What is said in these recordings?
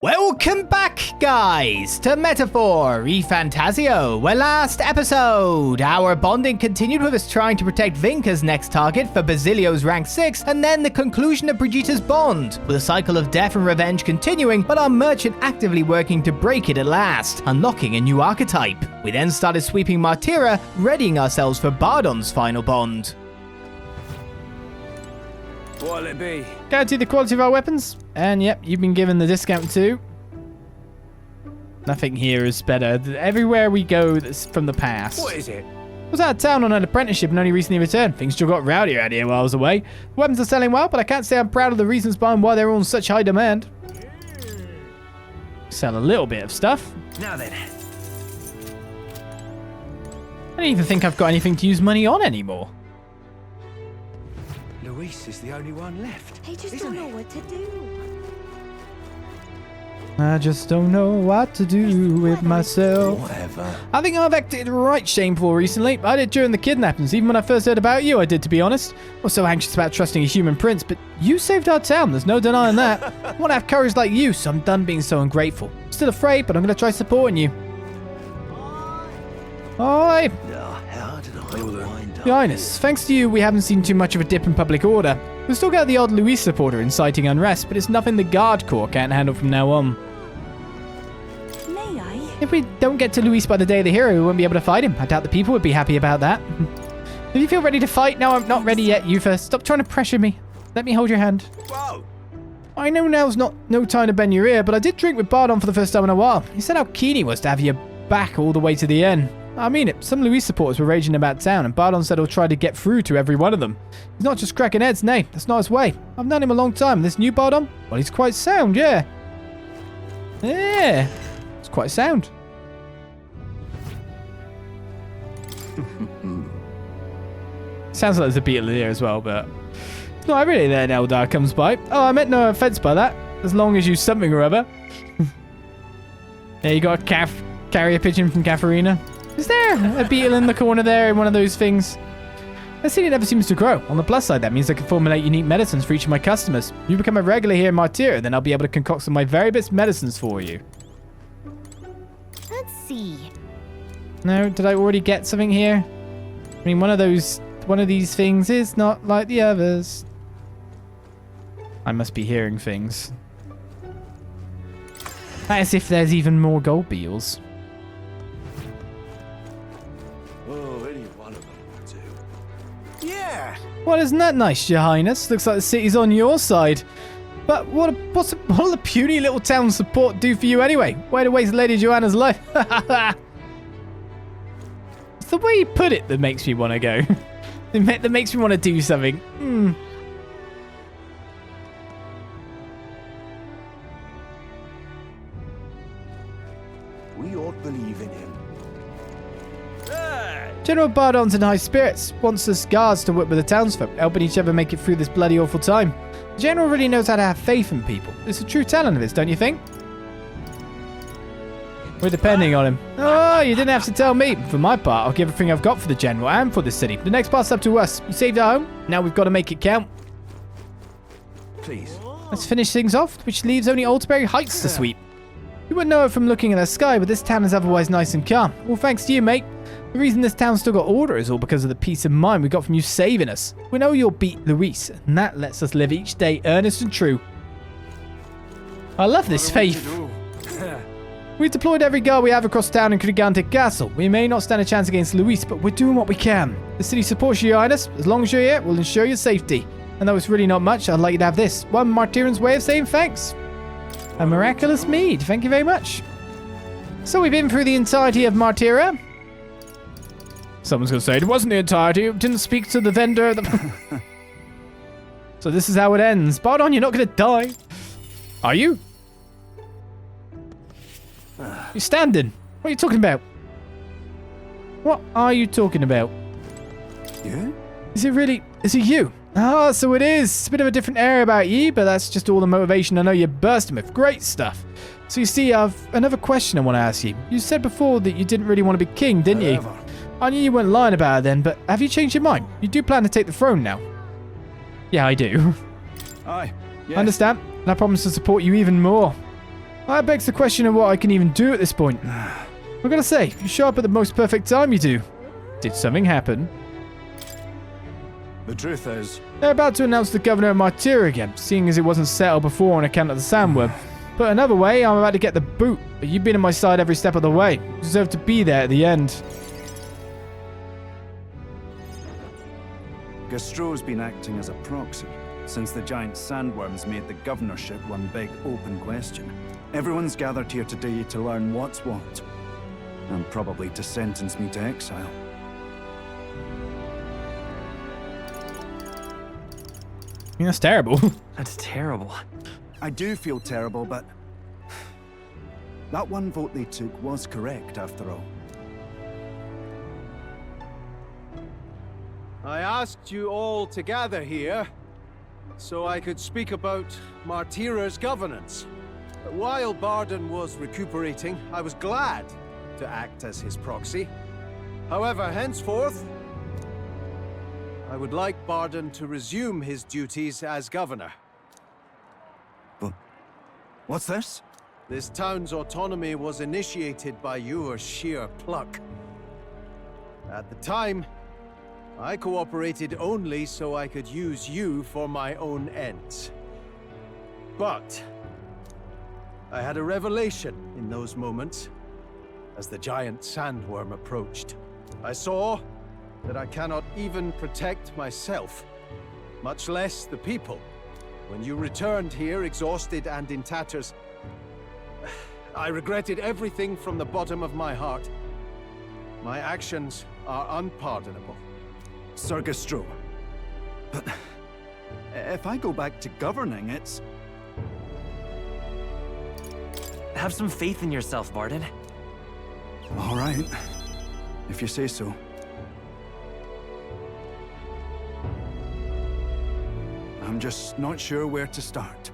Welcome back, guys, to Metaphor ReFantazio, where last episode, our bonding continued with us trying to protect Vinca's next target for Basilio's rank 6, and then the conclusion of Brigitte's bond, with a cycle of death and revenge continuing, but our merchant actively working to break it at last, unlocking a new archetype. We then started sweeping Martira, readying ourselves for Bardon's final bond. What'll it be? Guarantee the quality of our weapons. And yep, you've been given the discount too. Nothing here is better. Everywhere we go that's from the past. What is it? I was out of town on an apprenticeship and only recently returned. Things still got rowdy out here while I was away. The weapons are selling well, but I can't say I'm proud of the reasons behind why they're all in such high demand. Sell a little bit of stuff. Now then. I don't even think I've got anything to use money on anymore. Luis is the only one left. I just don't know what to do. I just don't know what to do with myself. Whatever. I think I've acted right shameful recently. I did during the kidnappings. Even when I first heard about you, I did, to be honest. I was so anxious about trusting a human prince, but you saved our town. There's no denying that. I want to have courage like you, so I'm done being so ungrateful. Still afraid, but I'm going to try supporting you. Oi! How did I wind up? Your Highness, thanks to you, we haven't seen too much of a dip in public order. We've still got the odd Luis supporter inciting unrest, but it's nothing the Guard Corps can't handle from now on. May I? If we don't get to Luis by the day of the hero, we won't be able to fight him. I doubt the people would be happy about that. If you feel ready to fight, no, I'm not ready yet. You first. Stop trying to pressure me. Let me hold your hand. Whoa! I know now's no time to bend your ear, but I did drink with Bardon for the first time in a while. He said how keen he was to have you back all the way to the end. I mean it. Some Luis supporters were raging about town, and Bardon said he'll try to get through to every one of them. He's not just cracking heads, nay, that's not his way. I've known him a long time. This new Bardon, well, he's quite sound, yeah. Yeah, it's quite sound. Sounds like there's a beetle here as well, but it's not really there. Eldar comes by. Oh, I meant no offense by that. As long as you something or other. There you got a carrier pigeon from Katharina. Is there a beetle in the corner there in one of those things? I see it never seems to grow. On the plus side, that means I can formulate unique medicines for each of my customers. If you become a regular here in Martira, then I'll be able to concoct some of my very best medicines for you. Let's see. No, did I already get something here? I mean, one of these things is not like the others. I must be hearing things. As if there's even more gold beetles. Oh, any one of them will do. Yeah! Well, isn't that nice, Your Highness? Looks like the city's on your side. But what'll the puny little town support do for you anyway? Way to waste Lady Joanna's life. It's the way you put it that makes me want to go. That makes me want to do something. We ought to believe in him. General Bardon's in high spirits. Wants us guards to work with the townsfolk, helping each other make it through this bloody awful time. The General really knows how to have faith in people. It's a true talent of his, don't you think? We're depending on him. Oh, you didn't have to tell me. For my part, I'll give everything I've got for the General and for the city. The next part's up to us. You saved our home. Now we've got to make it count. Please. Let's finish things off, which leaves only Alderberry Heights to sweep. You wouldn't know it from looking at the sky, but this town is otherwise nice and calm. All thanks to you, mate. The reason this town's still got order is all because of the peace of mind we got from you saving us. We know you'll beat Luis, and that lets us live each day earnest and true. I love this faith. We've deployed every guard we have across town in Gigantic Castle. We may not stand a chance against Luis, but we're doing what we can. The city supports you, Your Highness. As long as you're here, we'll ensure your safety. And though it's really not much, I'd like you to have this. One Martiran's way of saying thanks. A miraculous mead. Thank you very much. So we've been through the entirety of Martira. Someone's going to say, it wasn't the entirety. It didn't speak to the vendor. So this is how it ends. Bardon, you're not going to die. Are you? You're standing. What are you talking about? What are you talking about? Yeah? Is it really? Is it you? Ah, so it is. It's a bit of a different area about you, but that's just all the motivation I know you're bursting with. Great stuff. So you see, I've another question I want to ask you. You said before that you didn't really want to be king, didn't you? I knew you weren't lying about it then, but have you changed your mind? You do plan to take the throne now? Yeah, I do. Aye. I understand, and I promise to support you even more. That begs the question of what I can even do at this point. I've got to say, you show up at the most perfect time you do. Did something happen? The truth is, They're about to announce the governor of Martira again, seeing as it wasn't settled before on account of the sandworm. Put another way, I'm about to get the boot, but you've been on my side every step of the way. You deserve to be there at the end. Gastro's been acting as a proxy since the giant sandworms made the governorship one big open question. Everyone's gathered here today to learn what's what, and probably to sentence me to exile. I mean, that's terrible. That's terrible. I do feel terrible, but that one vote they took was correct after all. I asked you all to gather here so I could speak about Martira's governance. While Bardon was recuperating, I was glad to act as his proxy. However, henceforth, I would like Bardon to resume his duties as governor. But what's this? This town's autonomy was initiated by your sheer pluck. At the time, I cooperated only so I could use you for my own ends. But I had a revelation in those moments as the giant sandworm approached. I saw that I cannot even protect myself, much less the people. When you returned here exhausted and in tatters, I regretted everything from the bottom of my heart. My actions are unpardonable. Sir Gastro. But if I go back to governing, it's... Have some faith in yourself, Bardon. all right, if you say so. I'm just not sure where to start.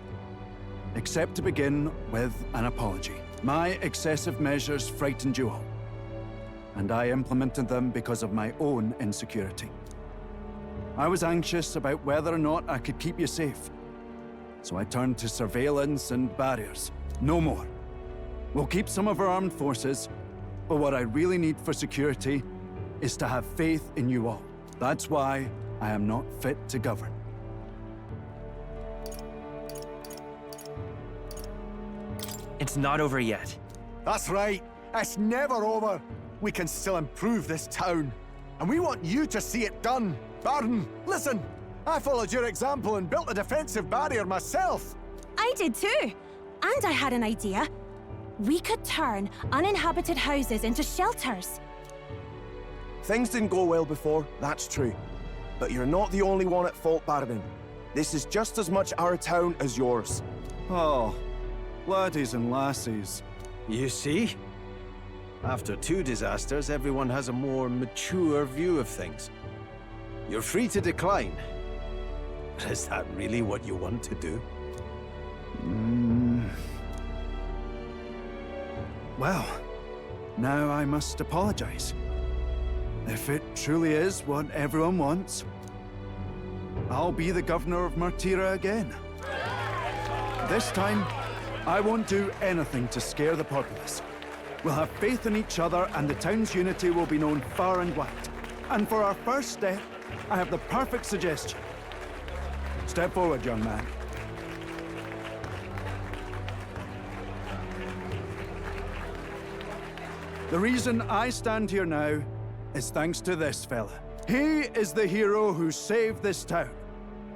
Except to begin with an apology. My excessive measures frightened you all, and I implemented them because of my own insecurity. I was anxious about whether or not I could keep you safe, so I turned to surveillance and barriers. No more. We'll keep some of our armed forces, but what I really need for security is to have faith in you all. That's why I am not fit to govern. It's not over yet. That's right. It's never over. We can still improve this town. And we want you to see it done. Bardon, listen. I followed your example and built a defensive barrier myself. I did too. And I had an idea. We could turn uninhabited houses into shelters. Things didn't go well before, that's true. But you're not the only one at fault, Bardon. This is just as much our town as yours. Oh, laddies and lassies. You see? After 2 disasters, everyone has a more mature view of things. You're free to decline. But is that really what you want to do? Well, now I must apologize. If it truly is what everyone wants, I'll be the governor of Martira again. This time, I won't do anything to scare the populace. We'll have faith in each other and the town's unity will be known far and wide. And for our first step, I have the perfect suggestion. Step forward, young man. The reason I stand here now is thanks to this fella. He is the hero who saved this town.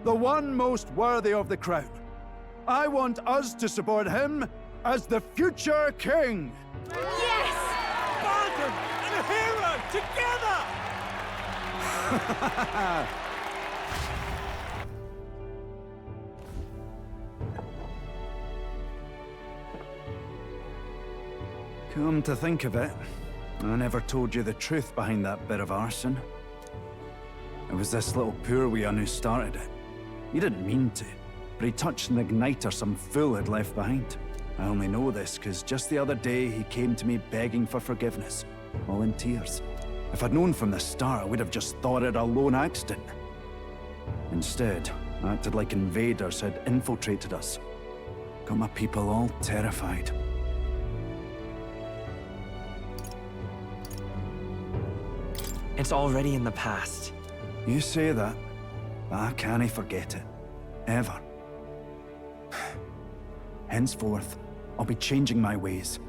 The one most worthy of the crown. I want us to support him as the future king. Yes! Bardon and a hero together! Come to think of it, I never told you the truth behind that bit of arson. It was this little poor wee un who started it. He didn't mean to, but he touched an igniter some fool had left behind. I only know this because just the other day he came to me begging for forgiveness, all in tears. If I'd known from the start, I would have just thought it a lone accident. Instead, I acted like invaders had infiltrated us. Got my people all terrified. It's already in the past. You say that, but I can't forget it. Ever. Henceforth, I'll be changing my ways.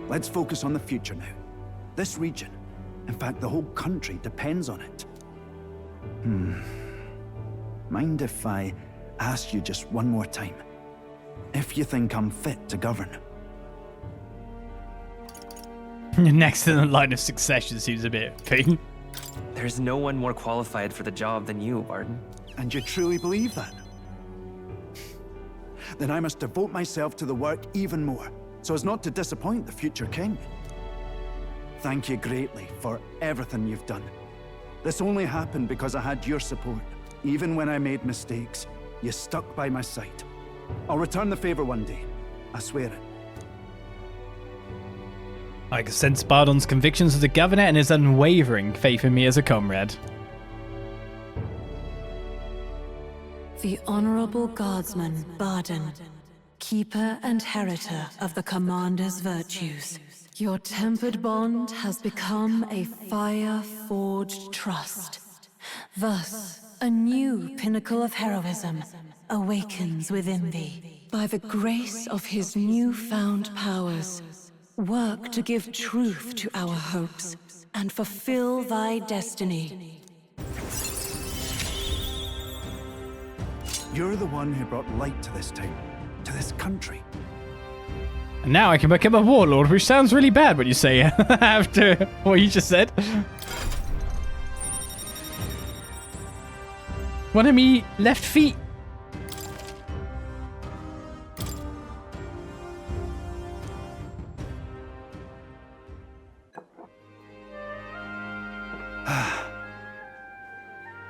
Let's focus on the future now. This region, in fact the whole country, depends on it. Mind if I ask you just one more time? If you think I'm fit to govern? Next in the line of succession seems a bit thing. There's no one more qualified for the job than you, Bardon. And you truly believe that? Then I must devote myself to the work even more, so as not to disappoint the future king. Thank you greatly for everything you've done. This only happened because I had your support. Even when I made mistakes, you stuck by my side. I'll return the favor one day. I swear it. I can sense Bardon's convictions as a governor and his unwavering faith in me as a comrade. The Honorable Guardsman, Bardon, keeper and heritor of the Commander's virtues. Your tempered bond has become a fire-forged trust. Thus, a new pinnacle of heroism awakens within thee. By the grace of his newfound powers, work to give truth to our hopes and fulfill thy destiny. You're the one who brought light to this town, to this country. And now I can become a warlord, which sounds really bad when you say it after what you just said. One of me left feet.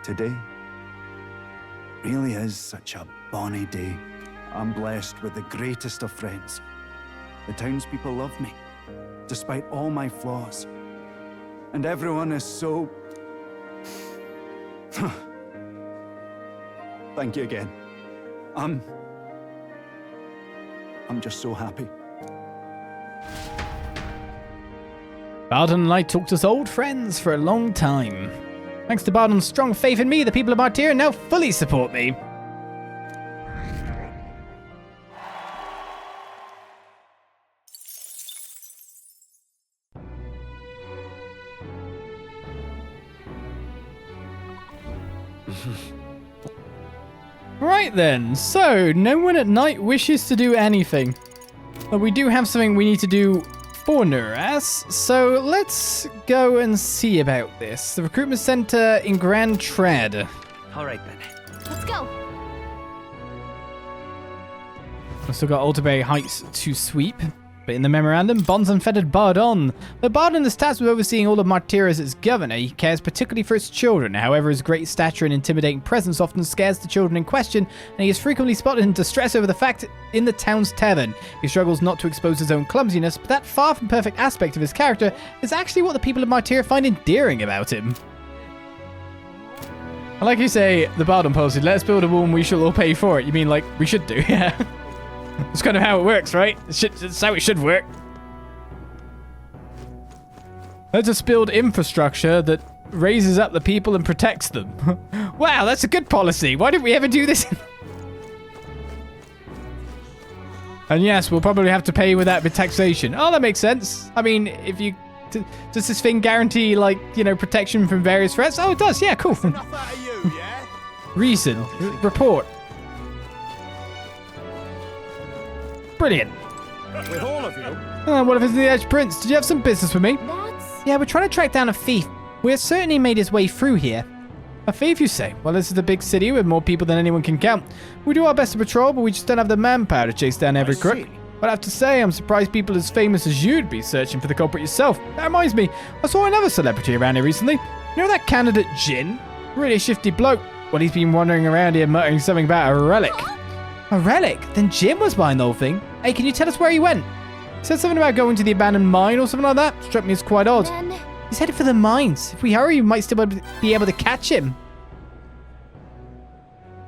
Today really is such a bonny day. I'm blessed with the greatest of friends. The townspeople love me, despite all my flaws. And everyone is so... Thank you again. I'm just so happy. Bardon and I talked as old friends for a long time. Thanks to Bardon's strong faith in me, the people of Martira now fully support me. Right then, so no one at night wishes to do anything. But we do have something we need to do for Nuras, so let's go and see about this. The recruitment center in Grand Tread. All right then. Let's go. We've still got Alderberry Heights to sweep. But in the memorandum, Bond's unfettered Bardon. Though Bardon is tasked with overseeing all of Martira as its governor, he cares particularly for its children. However, his great stature and intimidating presence often scares the children in question, and he is frequently spotted in distress over the fact in the town's tavern. He struggles not to expose his own clumsiness, but that far from perfect aspect of his character is actually what the people of Martira find endearing about him. I like you say, the Bardon policy, let's build a wall and we shall all pay for it. You mean like, we should do, yeah. That's kind of how it works, right? It's how it should work. Let's just build infrastructure that raises up the people and protects them. Wow, that's a good policy. Why didn't we ever do this? And yes, we'll probably have to pay with that with taxation. Oh, that makes sense. I mean, if you... Does this thing guarantee, like, you know, protection from various threats? Oh, it does. Yeah, cool. Enough out of you, yeah? Reason. Report. Brilliant. With all of you? What if it's the Edge Prince? Did you have some business with me? That's... Yeah, we're trying to track down a thief. We have certainly made his way through here. A thief, you say? Well, this is a big city with more people than anyone can count. We do our best to patrol, but we just don't have the manpower to chase down every crook. But I have to say, I'm surprised people as famous as you'd be searching for the culprit yourself. That reminds me, I saw another celebrity around here recently. You know that candidate Jin? Really shifty bloke. Well, he's been wandering around here muttering something about a relic. A relic? Then Jim was behind the whole thing. Hey, can you tell us where he went? He said something about going to the abandoned mine or something like that. Struck me as quite odd. Then... He's headed for the mines. If we hurry, we might still be able to catch him.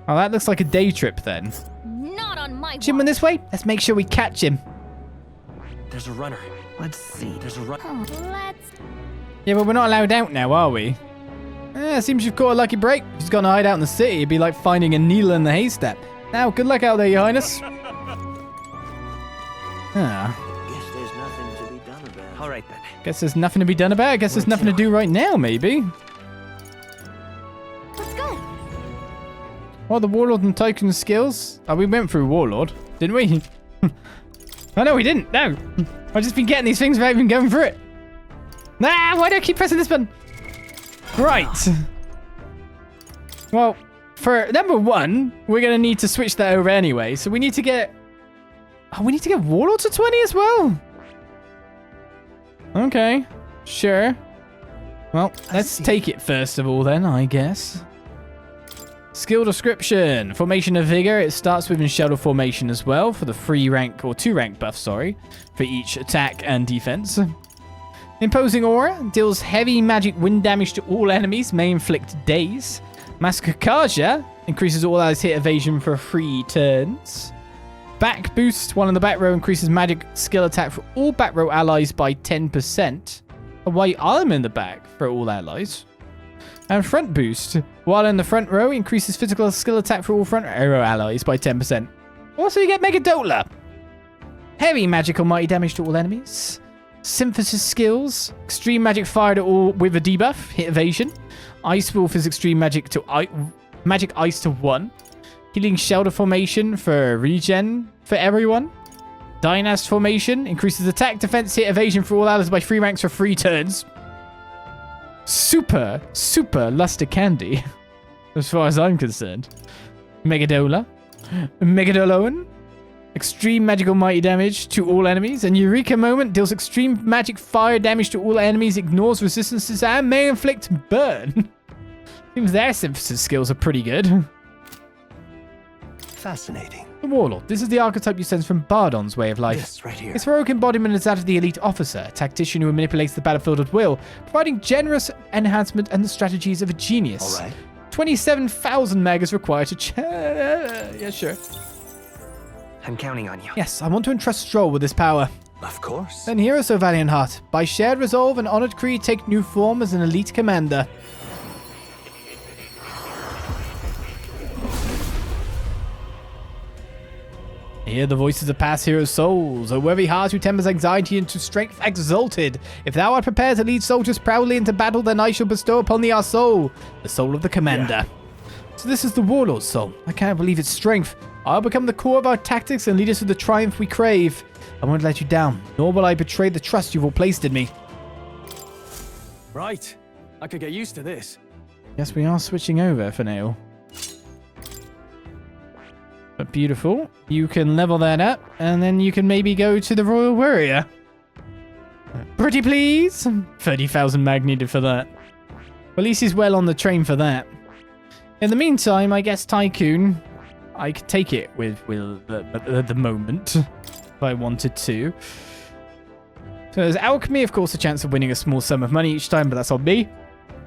Oh, that looks like a day trip then. Not on my Jim watch. went this way? Let's make sure we catch him. There's a runner. Let's see. There's a runner. Let's... Yeah, but we're not allowed out now, are we? Seems you've caught a lucky break. If he's gonna hide out in the city, it'd be like finding a needle in the haystack. Now, good luck out there, Your Highness. Guess there's nothing to be done about it. All right then. Guess there's nothing to be done about it. I guess there's nothing to do right now, maybe. Let's go. Well, the Warlord and Tycoon skills. Oh, we went through Warlord, didn't we? Oh, no, we didn't. No. I've just been getting these things without even going through it. Nah, why do I keep pressing this button? Right. Well, for number one, we're going to need to switch that over anyway. So we need to get... Oh, we need to get Warlord to 20 as well. Okay. Sure. Well, let's take it first of all then, I guess. Skill description. Formation of Vigor. It starts with in Shadow Formation as well for the 3 rank or 2 rank buff, sorry, for each attack and defense. Imposing Aura deals heavy magic wind damage to all enemies, may inflict daze. Masquerade increases all allies hit evasion for 3 turns. Back Boost, while in the back row, increases magic skill attack for all back row allies by 10%. While I'm in the back for all allies. And Front Boost, while in the front row, increases physical skill attack for all front row allies by 10%. Also, you get Megadola. Heavy magical mighty damage to all enemies. Synthesis skills. Extreme magic fire to all with a debuff. Hit evasion. Ice Wolf is extreme magic to magic ice to 1. Healing Shelter Formation for regen for everyone. Dynast Formation increases attack, defense, hit evasion for all allies by 3 ranks for 3 turns. Super luster candy, as far as I'm concerned. Megadola. Megadoloan. Extreme magical mighty damage to all enemies. And Eureka Moment deals extreme magic fire damage to all enemies, ignores resistances, and may inflict burn. Seems their synthesis skills are pretty good. Fascinating. The Warlord. This is the archetype you sense from Bardon's way of life. This right here. Its heroic embodiment is that of the elite officer, a tactician who manipulates the battlefield at will, providing generous enhancement and the strategies of a genius. All right. 27,000 meg is required to yeah, sure. I'm counting on you. Yes, I want to entrust Stroll with this power. Of course. Then hear us, O valiant heart. By shared resolve and honored creed, take new form as an elite commander. Hear the voices of past heroes' souls, O worthy heart who tempers anxiety into strength exalted. If thou art prepared to lead soldiers proudly into battle, then I shall bestow upon thee our soul, the soul of the commander. So this is the Warlord's soul. I can't believe its strength. I'll become the core of our tactics and lead us to the triumph we crave. I won't let you down, nor will I betray the trust you've all placed in me. Right. I could get used to this. Yes, we are switching over for now. But beautiful. You can level that up, and then you can maybe go to the Royal Warrior. Pretty please. 30,000 mag needed for that. Well, at least he's well on the train for that. In the meantime, I guess Tycoon, I could take it with at the moment, if I wanted to. So there's Alchemy, of course, a chance of winning a small sum of money each time, but that's on me.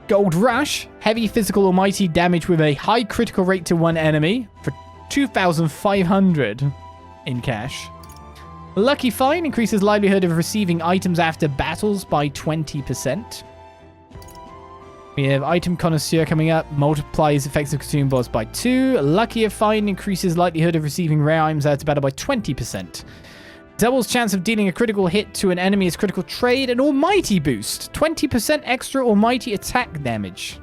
Gold Rush, heavy physical almighty damage with a high critical rate to one enemy for 2,500 in cash. Lucky Find increases likelihood of receiving items after battles by 20%. We have Item Connoisseur coming up, multiplies effects of consumables by 2. Lucky Find increases likelihood of receiving rare items after battle by 20%. Doubles chance of dealing a critical hit to an enemy as critical trade, and Almighty Boost, 20% extra Almighty attack damage.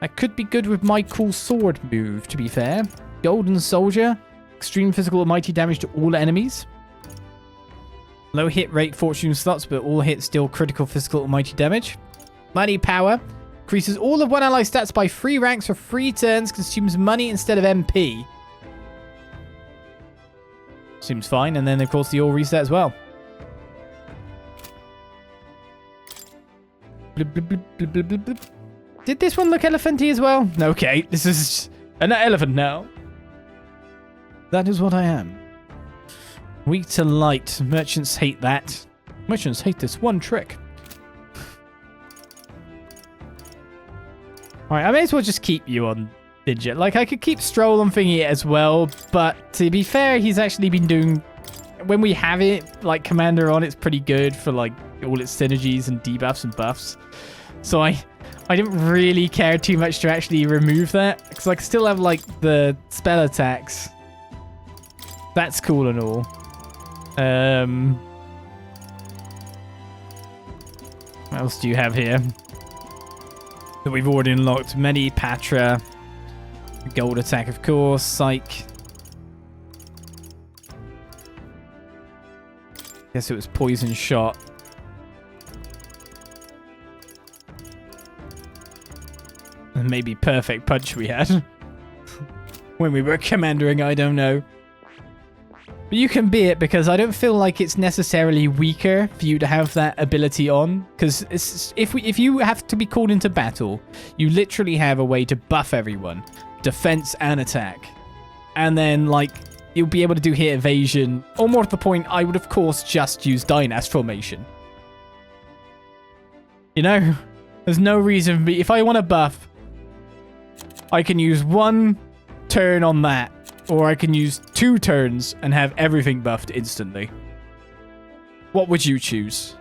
That could be good with my cool sword move, to be fair. Golden Soldier, extreme physical almighty damage to all enemies. Low hit rate fortune slots, but all hits still critical physical almighty damage. Money Power, increases all of one ally stats by 3 ranks for 3 turns, consumes money instead of MP. Seems fine, and then of course the all reset as well. Blub, blub, blub, blub, blub, blub, blub. Did this one look elephanty as well? Okay, this is an elephant now. That is what I am. Weak to light. Merchants hate that. Merchants hate this one trick. Alright, I may as well just keep you on Ninja. Like, I could keep Stroll on Thingy as well, but to be fair, he's actually been doing when we have it, like, Commander on, it's pretty good for, like, all its synergies and debuffs and buffs. So I didn't really care too much to actually remove that, because I can still have, like, the spell attacks. That's cool and all. What else do you have here? That we've already unlocked. Medi, Patra. Gold attack, of course. Psych. Guess it was poison shot. And maybe perfect punch we had. When we were commandering, I don't know. But you can be it, because I don't feel like it's necessarily weaker for you to have that ability on. Because if you have to be called into battle, you literally have a way to buff everyone. Defense and attack. And then, like, you'll be able to do hit evasion. Or more to the point, I would, of course, just use Dynast formation. You know? There's no reason for me. If I want to buff, I can use 1 turn on that. Or I can use 2 turns and have everything buffed instantly. What would you choose?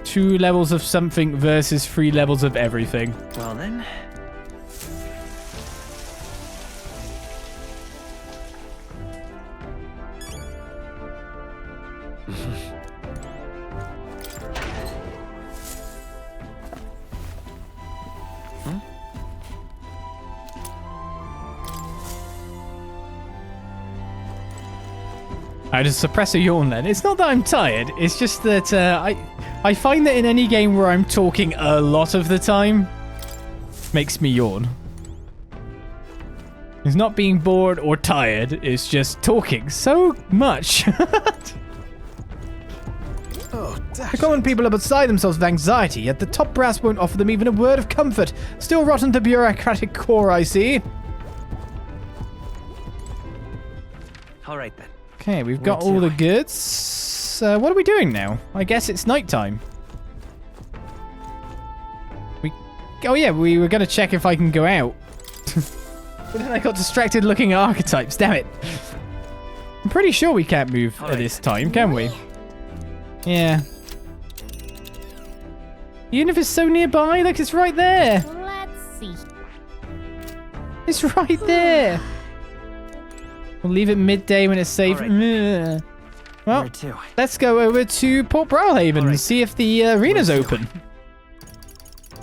Two levels of something versus 3 levels of everything. Well then. I just suppress a yawn then. It's not that I'm tired. It's just that I find that in any game where I'm talking a lot of the time, makes me yawn. It's not being bored or tired. It's just talking so much. The common people are beside themselves with anxiety, yet the top brass won't offer them even a word of comfort. Still rotten to bureaucratic core, I see. All right then. Okay, we've got all the goods. What are we doing now? I guess it's nighttime. Oh yeah, we were going to check if I can go out. But then I got distracted looking at archetypes, damn it. I'm pretty sure we can't move at this time, can we? Yeah. Even if it's so nearby, like it's right there. Let's see. It's right there. We'll leave it midday when it's safe. Right. Well, let's go over to Port Brawlhaven and see if the arena's open.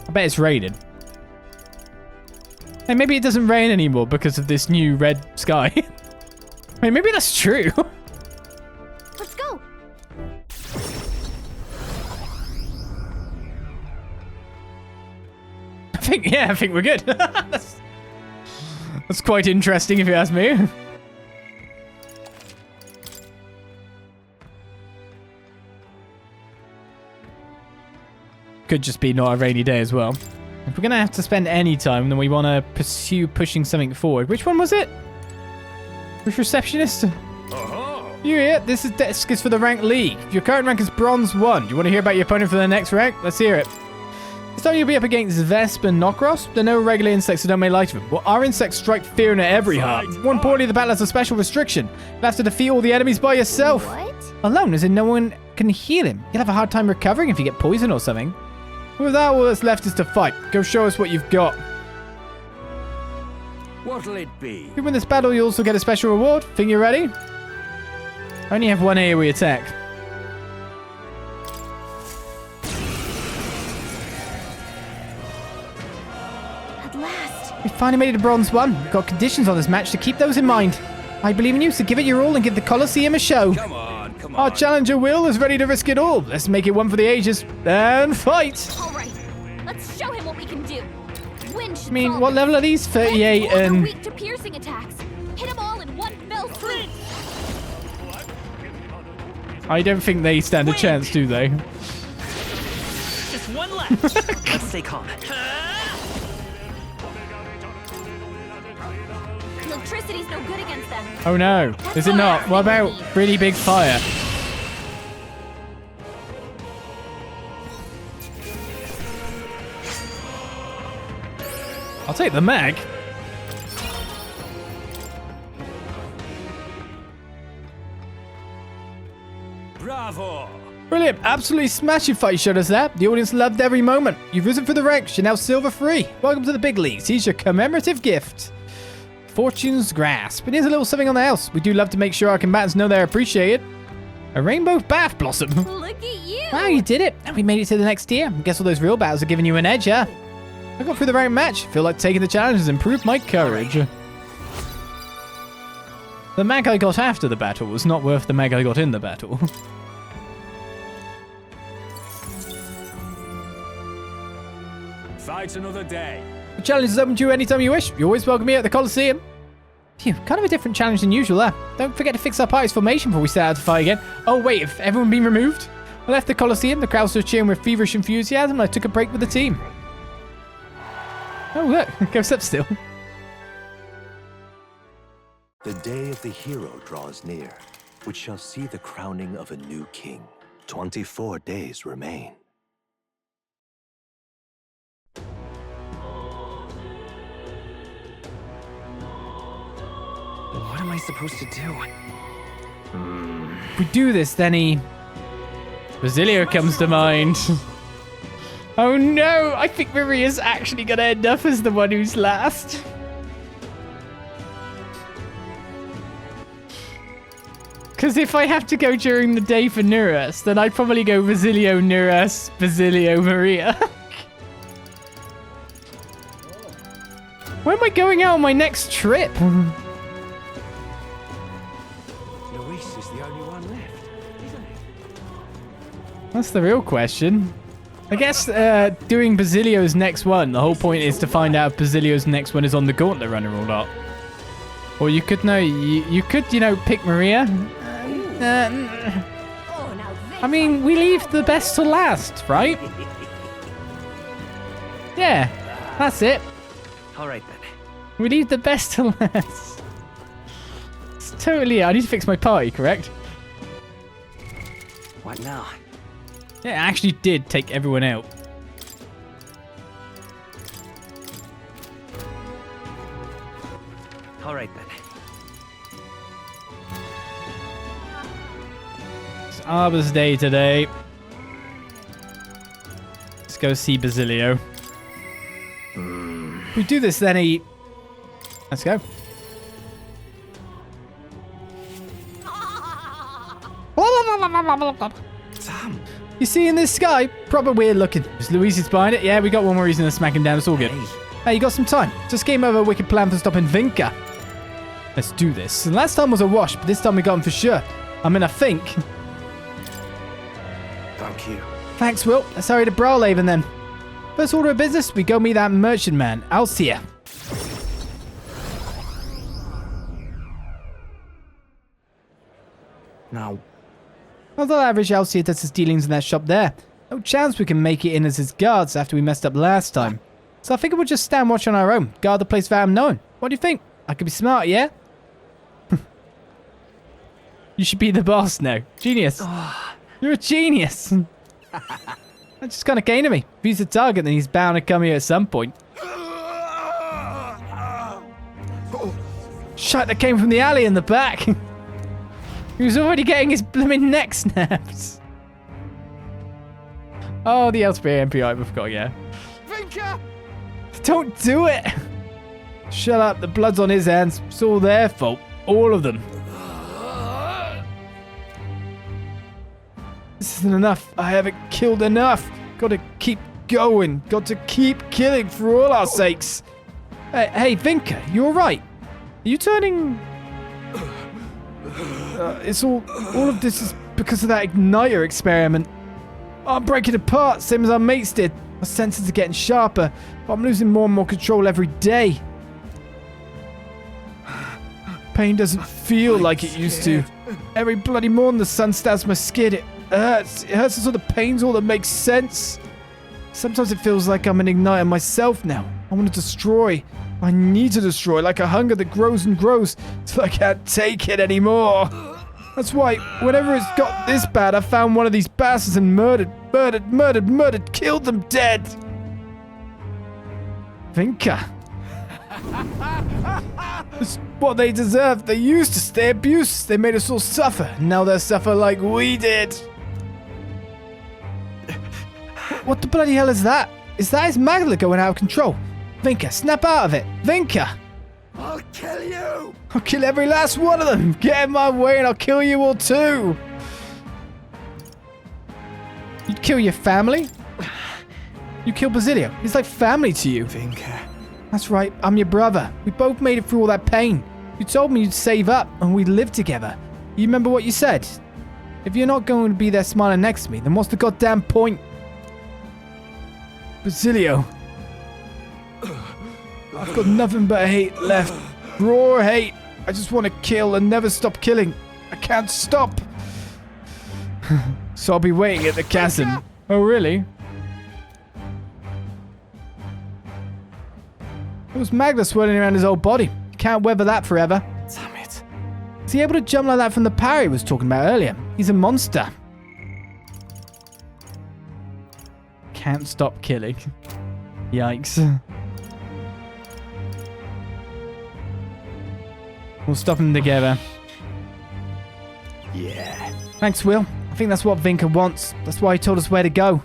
I bet it's raining. Hey, maybe it doesn't rain anymore because of this new red sky. Hey, maybe that's true. Let's go. I think we're good. That's quite interesting if you ask me. Could just be not a rainy day as well. If we're going to have to spend any time, then we want to pursue pushing something forward. Which one was it? Which receptionist? You here? This is desk is for the rank league. Your current rank is bronze 1. Do you want to hear about your opponent for the next rank? Let's hear it. This time you'll be up against Vesp and Nokros. There are no regular insects, so don't make light of them. Well, our insects strike fear into every heart. More importantly, the battle has a special restriction. You'll have to defeat all the enemies by yourself. What? Alone, as in no one can heal him. You'll have a hard time recovering if you get poisoned or something. With that, all that's left is to fight. Go show us what you've got. What'll it be? If you win this battle, you also get a special reward. Think you're ready? I only have 1 AoE attack. At last. We finally made it to bronze 1. We've got conditions on this match to keep those in mind. I believe in you, so give it your all and give the Colosseum a show. Come on. Our challenger Will is ready to risk it all. Let's make it one for the ages and fight. All right. Let's show him what we can do. I mean, what level are these? 38 and... weak to piercing attacks. Hit them all in one fell swoop. I don't think they stand a chance, do they? Just one left. Let's stay calm. Electricity's no good against them. Oh no, is it not? What about really big fire? I'll take the mag. Bravo! Brilliant. Absolutely smashing fight you showed us there. The audience loved every moment. You've risen through the ranks. You're now silver 3. Welcome to the big leagues. Here's your commemorative gift. Fortune's Grasp. And here's a little something on the house. We do love to make sure our combatants know they're appreciated. A rainbow bath blossom. Look at you! Wow, you did it. And we made it to the next tier. I guess all those real battles are giving you an edge, huh? I got through the rank match. Feel like taking the challenge has improved my courage. The mag I got after the battle was not worth the mag I got in the battle. Fight another day. The challenge is open to you anytime you wish. You're always welcome here at the Colosseum. Phew, kind of a different challenge than usual there. Don't forget to fix our party's formation before we set out to fight again. Oh wait, have everyone been removed? I left the Colosseum, the crowd was cheering with feverish enthusiasm, and I took a break with the team. Oh look, it goes up still. The day of the hero draws near, which shall see the crowning of a new king. 24 days remain. What am I supposed to do? If we do this, then Basilio comes to mind. Oh no, I think Maria's actually gonna end up as the one who's last. Because if I have to go during the day for Nuras, then I'd probably go Basilio, Nuras, Basilio, Maria. Where am I going out on my next trip? Luis is the only one left, isn't he? That's the real question. I guess doing Basilio's next one, the whole point is to find out if Basilio's next one is on the Gauntlet Runner or not. Or you could pick Maria. I mean, we leave the best to last, right? Yeah, that's it. All right then. We leave the best to last. It's totally it. I need to fix my party, correct? What now? Yeah, it actually did take everyone out. All right then. It's Arbor's day today. Let's go see Basilio. If we do this, then let's go. Sam. You see in this sky? Proper weird looking. Is Luigi's behind it? Yeah, we got one more reason to smack him down. It's all good. Hey, you got some time. Just came over a wicked plan for stopping Vinka. Let's do this. And last time was a wash, but this time we got him for sure. I mean, I think. Thank you. Thanks, Will. Let's hurry to Brawlhaven then. First order of business, we go meet that merchant man, Alcia. Now, Although average Alcia does his dealings in that shop there, no chance we can make it in as his guards after we messed up last time. So I figured we'll just stand watch on our own, guard the place without him knowing. What do you think? I could be smart, yeah? You should be the boss now. Genius. You're a genius. That just kind of came to me. If he's the target, then he's bound to come here at some point. Shite that came from the alley in the back. He was already getting his blooming neck snaps. Oh, the Elspeth MPI, we forgot, yeah. Vinka! Don't do it! Shut up, the blood's on his hands. It's all their fault. All of them. This isn't enough. I haven't killed enough. Gotta keep going. Got to keep killing for all our sakes. Hey, Vinka, you alright? Are you turning... it's all of this is because of that igniter experiment. I'm breaking apart, same as our mates did. My senses are getting sharper, but I'm losing more and more control every day. Pain doesn't feel like it used to. Every bloody morning the sun stabs my skin. It hurts. It hurts until the pain's all that makes sense. Sometimes it feels like I'm an igniter myself now. I want to destroy. I need to destroy, like a hunger that grows and grows till I can't take it anymore. That's why, whenever it's got this bad, I found one of these bastards and murdered, killed them dead. Vinka. It's what they deserve. They used us. They abused us. They made us all suffer. Now they'll suffer like we did. What the bloody hell is that? Is that his Magdala going out of control? Vinka, snap out of it. Vinka! I'll kill you! I'll kill every last one of them. Get in my way and I'll kill you all too. You'd kill your family? You kill Basilio. He's like family to you. Vinka. That's right. I'm your brother. We both made it through all that pain. You told me you'd save up and we'd live together. You remember what you said? If you're not going to be there smiling next to me, then what's the goddamn point? Basilio. I've got nothing but hate left. Raw hate. I just want to kill and never stop killing. I can't stop. So I'll be waiting at the chasm. Oh, really? It was Magda swirling around his old body. You can't weather that forever. Damn it. Is he able to jump like that from the parry he was talking about earlier? He's a monster. Can't stop killing. Yikes. We'll stop them together. Yeah. Thanks, Will. I think that's what Vinka wants. That's why he told us where to go.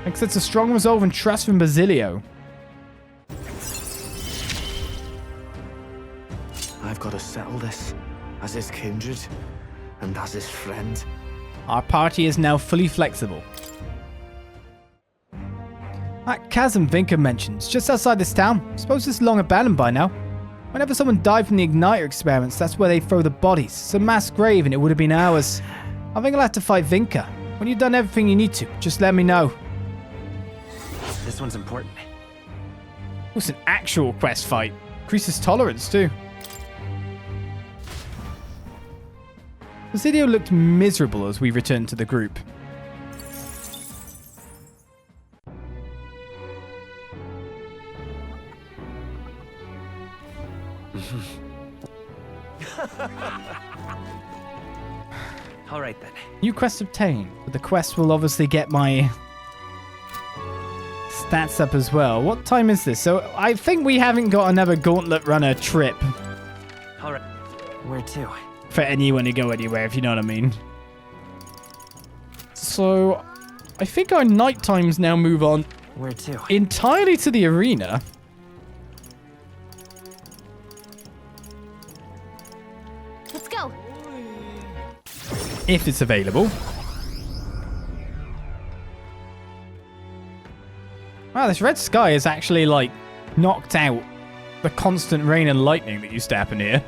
Thanks, it's a strong resolve and trust from Basilio. I've got to settle this as his kindred and as his friend. Our party is now fully flexible. That chasm Vinka mentions, just outside this town. I suppose it's long abandoned by now. Whenever someone died from the igniter experiments, that's where they throw the bodies. It's a mass grave and it would have been ours. I think I'll have to fight Vinka. When you've done everything you need to, just let me know. This one's important. It's an actual quest fight. Increases tolerance too. Basilio looked miserable as we returned to the group. All right then. New quest obtained, but the quest will obviously get my stats up as well. What time is this? So I think we haven't got another Gauntlet Runner trip All right. Where to? for anyone to go anywhere, if you know what I mean. So I think our night times now move on Where to? entirely to the arena. Let's go. If it's available. Wow, this red sky is actually like knocked out the constant rain and lightning that used to happen here.